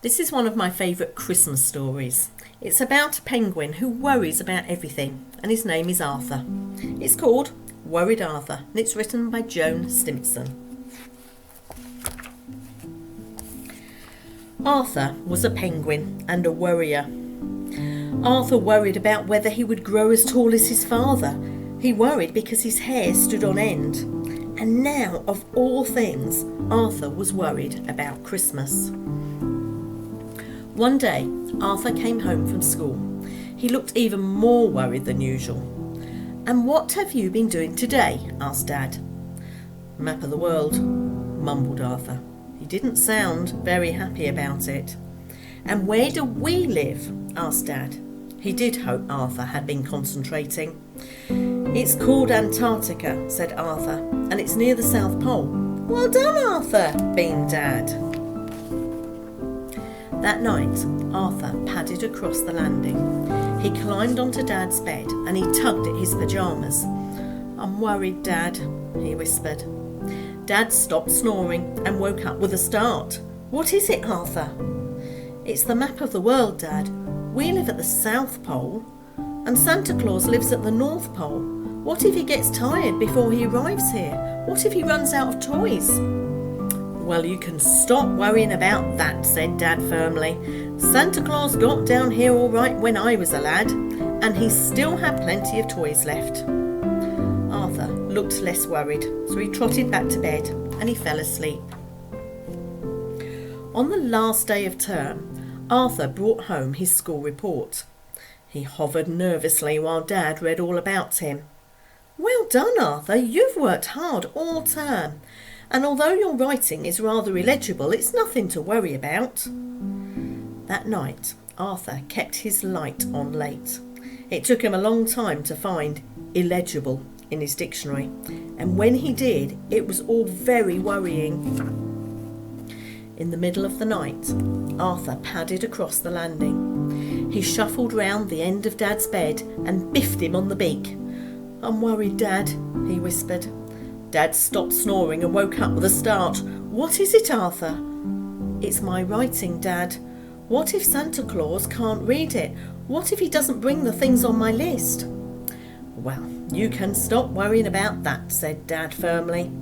This is one of my favourite Christmas stories. It's about a penguin who worries about everything, and his name is Arthur. It's called Worried Arthur, and it's written by Joan Stimson. Arthur was a penguin and a worrier. Arthur worried about whether he would grow as tall as his father. He worried because his hair stood on end. And now, of all things, Arthur was worried about Christmas. One day, Arthur came home from school. He looked even more worried than usual. "And what have you been doing today?" asked Dad. "Map of the world," mumbled Arthur. He didn't sound very happy about it. "And where do we live?" asked Dad. He did hope Arthur had been concentrating. "It's called Antarctica," said Arthur, "and it's near the South Pole." "Well done, Arthur," beamed Dad. That night, Arthur padded across the landing. He climbed onto Dad's bed and he tugged at his pyjamas. "I'm worried, Dad," he whispered. Dad stopped snoring and woke up with a start. "What is it, Arthur?" "It's the map of the world, Dad. We live at the South Pole, and Santa Claus lives at the North Pole. What if he gets tired before he arrives here? What if he runs out of toys?" "Well, you can stop worrying about that," said Dad firmly. "Santa Claus got down here all right when I was a lad, and he still had plenty of toys left." Arthur looked less worried, so he trotted back to bed and he fell asleep. On the last day of term, Arthur brought home his school report. He hovered nervously while Dad read all about him. "Well done, Arthur. You've worked hard all term. And although your writing is rather illegible, it's nothing to worry about." That night, Arthur kept his light on late. It took him a long time to find illegible in his dictionary, and when he did, it was all very worrying. In the middle of the night, Arthur padded across the landing. He shuffled round the end of Dad's bed and biffed him on the beak. "I'm worried, Dad," he whispered. Dad stopped snoring and woke up with a start. "What is it, Arthur?" "It's my writing, Dad. What if Santa Claus can't read it? What if he doesn't bring the things on my list?" "Well, you can stop worrying about that," said Dad firmly.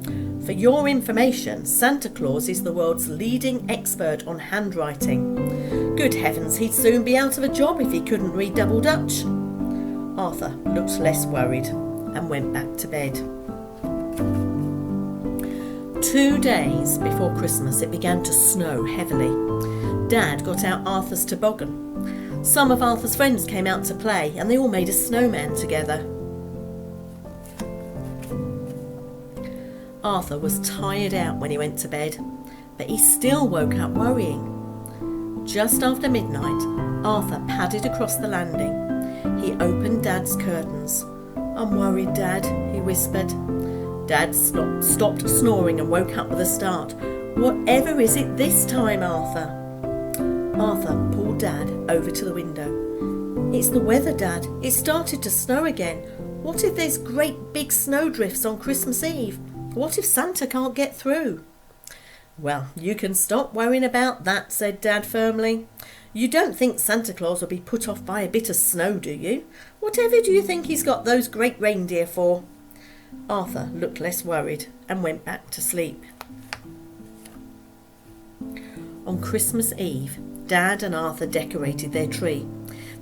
"For your information, Santa Claus is the world's leading expert on handwriting. Good heavens, he'd soon be out of a job if he couldn't read double Dutch." Arthur looked less worried and went back to bed. 2 days before Christmas, it began to snow heavily. Dad got out Arthur's toboggan. Some of Arthur's friends came out to play and they all made a snowman together. Arthur was tired out when he went to bed, but he still woke up worrying. Just after midnight, Arthur padded across the landing. He opened Dad's curtains. "I'm worried, Dad," he whispered. Dad stopped snoring and woke up with a start. "Whatever is it this time, Arthur?" Arthur pulled Dad over to the window. "It's the weather, Dad. It started to snow again. What if there's great big snowdrifts on Christmas Eve? What if Santa can't get through?" "Well, you can stop worrying about that," said Dad firmly. "You don't think Santa Claus will be put off by a bit of snow, do you? Whatever do you think he's got those great reindeer for?" Arthur looked less worried and went back to sleep. On Christmas Eve, Dad and Arthur decorated their tree.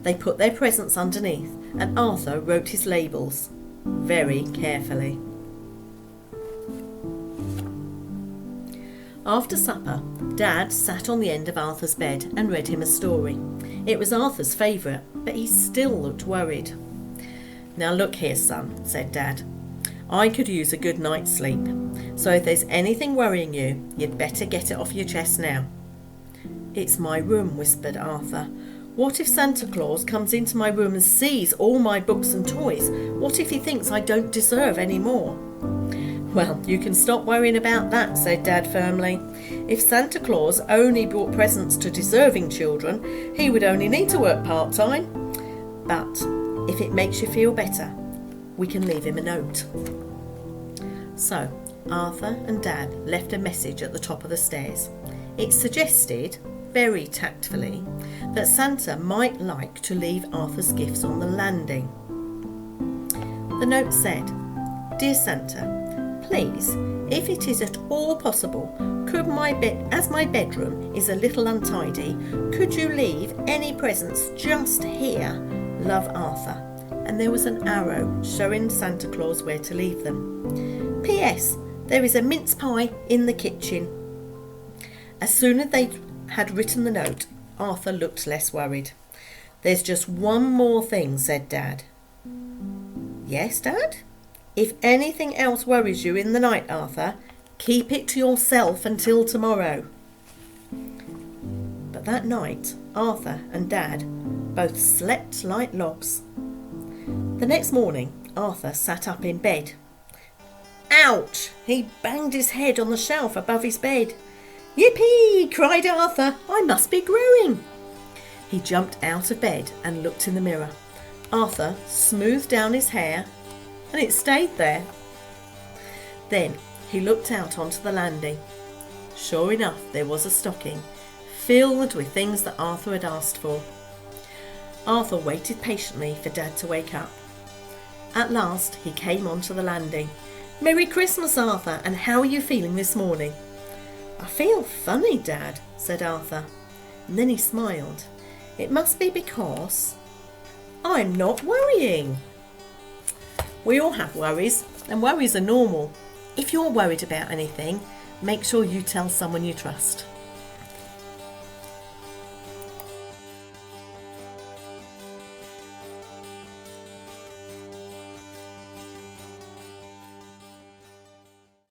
They put their presents underneath and Arthur wrote his labels very carefully. After supper, Dad sat on the end of Arthur's bed and read him a story. It was Arthur's favourite, but he still looked worried. "Now look here, son," said Dad. "I could use a good night's sleep, so if there's anything worrying you, you'd better get it off your chest now." "It's my room," whispered Arthur. "What if Santa Claus comes into my room and sees all my books and toys? What if he thinks I don't deserve any more?" "Well, you can stop worrying about that," said Dad firmly. "If Santa Claus only brought presents to deserving children, he would only need to work part-time. But if it makes you feel better, we can leave him a note." So Arthur and Dad left a message at the top of the stairs. It suggested very tactfully that Santa might like to leave Arthur's gifts on the landing. The note said, "Dear Santa, please, if it is at all possible, could as my bedroom is a little untidy, could you leave any presents just here? Love, Arthur." And there was an arrow showing Santa Claus where to leave them. P.S. There is a mince pie in the kitchen. As soon as they had written the note, Arthur looked less worried. "There's just one more thing," said Dad. "Yes, Dad? If anything else worries you in the night, Arthur, keep it to yourself until tomorrow." But that night, Arthur and Dad both slept like logs. The next morning, Arthur sat up in bed. Ouch! He banged his head on the shelf above his bed. "Yippee!" cried Arthur. "I must be growing." He jumped out of bed and looked in the mirror. Arthur smoothed down his hair and it stayed there. Then he looked out onto the landing. Sure enough, there was a stocking filled with things that Arthur had asked for. Arthur waited patiently for Dad to wake up. At last he came onto the landing. "Merry Christmas, Arthur, and how are you feeling this morning?" "I feel funny, Dad," said Arthur. And then he smiled. "It must be because I'm not worrying." We all have worries, and worries are normal. If you're worried about anything, make sure you tell someone you trust.